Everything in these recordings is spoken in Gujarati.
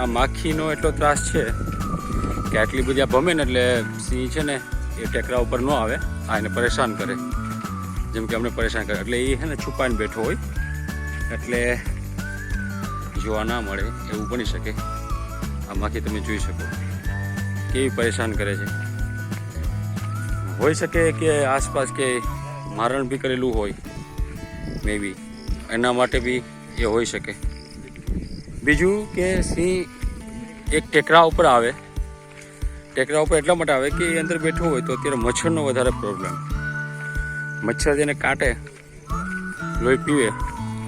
આ માખીનો એટલો ત્રાસ છે કે આટલી બધી ભમે ને એટલે સિંહ છે ને એ ટેકરા ઉપર ન આવે, આ એને પરેશાન કરે, જેમ કે અમને પરેશાન કરે. એટલે એ છે ને છુપાઈને બેઠો હોય એટલે જોવા ના મળે એવું બની શકે. આ માખી તમે જોઈ શકો કેવી પરેશાન કરે છે. હોઈ શકે કે આસપાસ કે મારણ બી કરેલું હોય, મે બી એના માટે બી એ હોઈ શકે. બીજું કે સિંહ એક ટેકરા ઉપર આવે, ટેકરા ઉપર એટલા માટે આવે કે એ અંદર બેઠો હોય તો અત્યારે મચ્છરનો વધારે પ્રોબ્લેમ. મચ્છર જેને કાંટે, લોહી પીવે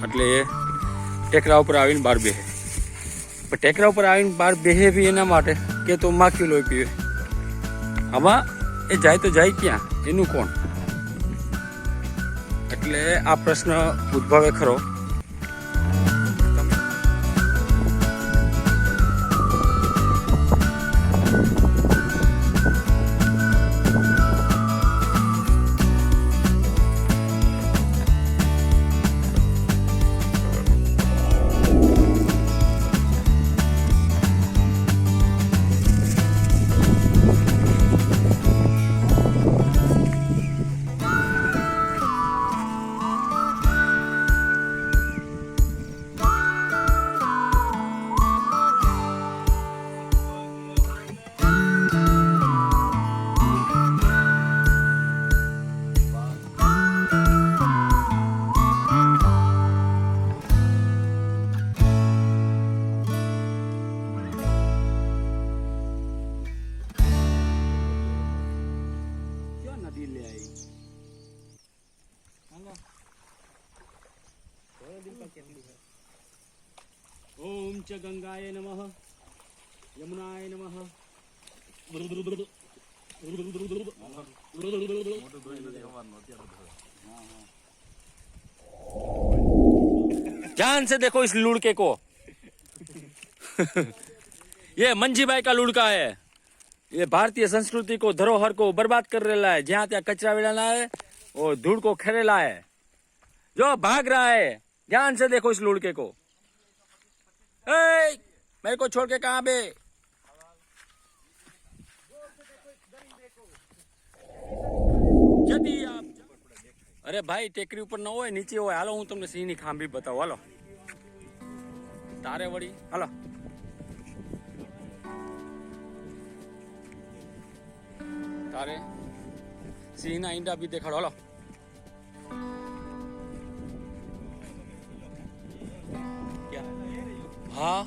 એટલે એ ટેકરા ઉપર આવીને બહાર બેસે. પણ ટેકરા ઉપર આવીને બહાર બેસે બી એના માટે કે તો માખી લોહી પીવે. આમાં એ જાય તો જાય ક્યાં, એનું કોણ? એટલે આ પ્રશ્ન ઉદ્ભવે ખરો. ओम च गंगाय नमः यमुनाय नमः. ध्यान से देखो इस लुड़के को. ये मंजी भाई का लुड़का है. ये भारतीय संस्कृति को, धरोहर को बर्बाद कर रहा है. जहाँ ત્યાં कचरा वेलाना है और धूल को खेलेला है, जो भाग रहा है. ध्यान से देखो इस लुड़के को. मेरे को छोड़ के कहाँ बे? जदी आप अरे भाई टेकरी ऊपर न हो, नीचे हो. हालो हूँ तुमने सिंह नी खांभी बताऊं. हालो तारे वड़ी. हालो तारे सिंह ना ईंडा भी देखाड़ो. हालो क्या? हाँ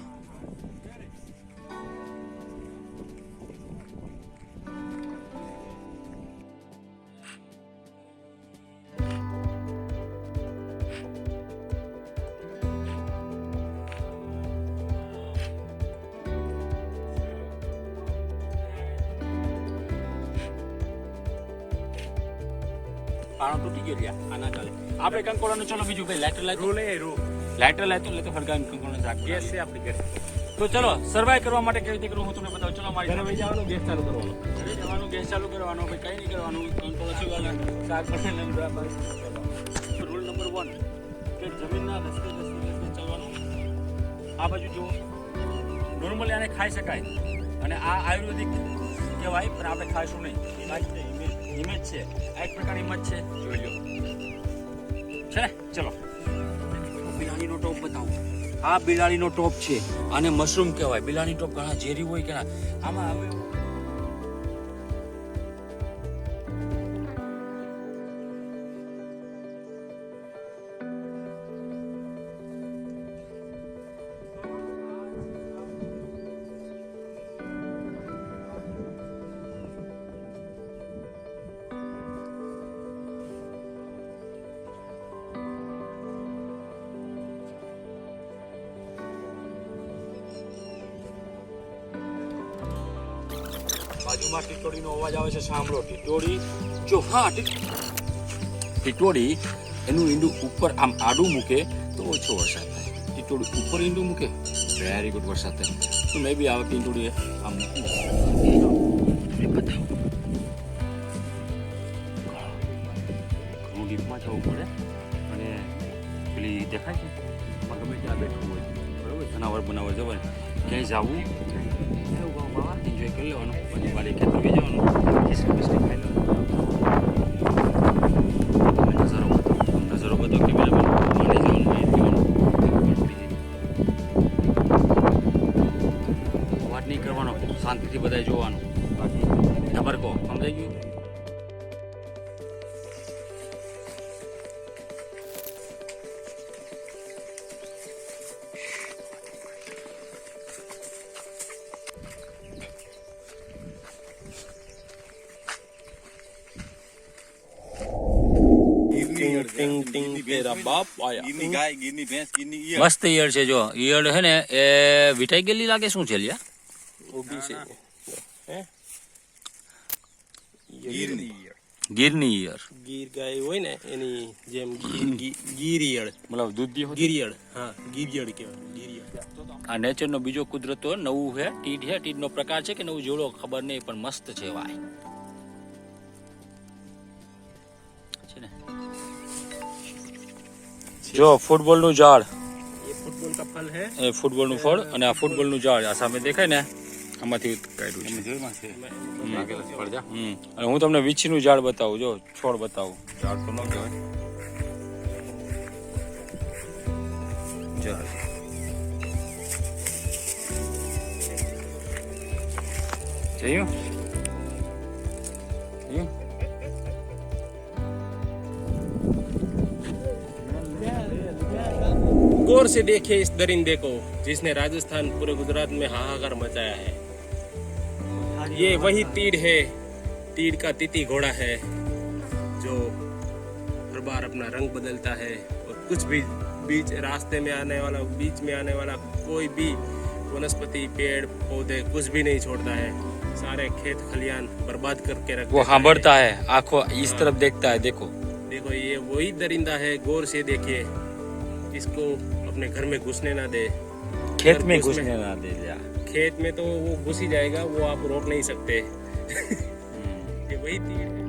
પાણો તૂટી ગયો લ્યા. આ ના ચાલે. આપણે કંકોડાનું ચલો બીજું ભાઈ લાઇટર લાઈતો લેતો હરગાન કંકોડો શાક. ગેસ છે આપણી ઘરે. તો ચલો સર્વાઈવ કરવા માટે કેવી રીતે કરવું હું તમને બતાવું. ચલો મારી ઘરે જવાનું, ગેસ ચાલુ કરવાનો. ઘરે જવાનું, ગેસ ચાલુ કરવાનો. ભાઈ કઈ નહીં કરવાનું. કંકોડો છીવાના, શાક બનાવીને બરાબર. રૂલ નંબર 1 કે જમીનના રસ્તે ચાલવાનું. આ બાજુ જુઓ, નોર્મલી આને ખાઈ શકાય અને આ આયુર્વેદિક કહેવાય, પણ આપણે ખાઈશું નહીં. હિમેજ છે, આ એક પ્રકારની હિમત છે, જોઈ લો છે ને. ચલો આની નોટો બતાવું. આ બિલાડીનો ટોપ છે, આને મશરૂમ કહેવાય. બિલાડી ટોપ ઘણા ઝેરી હોય કે ના. આમાં હવે બાજુમાં ટીટોડીનો અવાજ આવે છે, સાંભળો. ટીટોડી જો, હા, ટીટોડી એનું ઈંડું ઉપર આમ આડું મૂકે તો ઓછો વરસાદ થાય. ટીટોડી ઉપર ઈંડું મૂકે, વેરી ગુડ, વરસાદ થાય. તો મે બી આ ટીટોડી આમ મૂકું બતાવું. ઘણું ડીપમાં જવું પડે અને પેલી દેખાય છે ગમે ત્યાં બેઠવું હોય, બરાબર, જનાવર બનાવર જવાય, ક્યાંય જવું એન્જોય કરી લેવાનું, પછી બારી ખેતર બી જવાનું, ખિસકી બિસ્કી ખાઈ લેવાનું. નજારો બધો કેમેરા માંડી જવાનું, વાત નહીં કરવાનો, શાંતિથી બધા જોવાનું. બાકી ખબર કહો, સમજાઈ ગયું? મસ્ત ઈયળ છે. જો ઈયળ છે ને એ વિટાઈ ગયેલી લાગે, શું છે લ્યા? ગીરની ઈયળ, ગીર ગાય હોય ને એની જેમ ગીર ઈયળ, મતલબ દૂધ ગીર ઈયળ. હા, ગીર ઈયળ કહેવાય, ગીર ઈયળ. આ નેચરનો બીજો કુદરતો નવું છે, ટીડ છે. ટીડનો પ્રકાર છે કે નવું જોડો ખબર નહીં, પણ મસ્ત છે વાય છે ને. જો ફૂટબોલનું ઝાડ, ये फुटबॉल का फल है. એ ફૂટબોલનું ફળ, અને આ ફૂટબોલનું ઝાડ આ સામે દેખાય ને, આમાંથી કાઢ્યું છે. અને હું તમને વીછીનું ઝાડ બતાવું, જો છોડ બતાવું. ઝાડ તો ન કહેવાય, ઝાડ. જોયું? જોયું? गौर से देखे इस दरिंदे को जिसने राजस्थान पूरे गुजरात में हाहाकार मचाया है. ये वही तीड़ है, तीड़ का तीती घोड़ा है जो हर बार अपना रंग बदलता है और कुछ भी बीच रास्ते में आने वाला, बीच में आने वाला कोई भी वनस्पति, पेड़ पौधे कुछ भी नहीं छोड़ता है. सारे खेत खलियान बर्बाद करके रख वो सांभरता है, आंखों इस तरफ देखता है. देखो देखो, ये वही दरिंदा है. गौर से देखिए, इसको अपने घर में घुसने ना दे. खेत में घुसने ना दे. खेत में तो वो घुस ही जाएगा, वो आप रोक नहीं सकते. ये वही तीड़ है.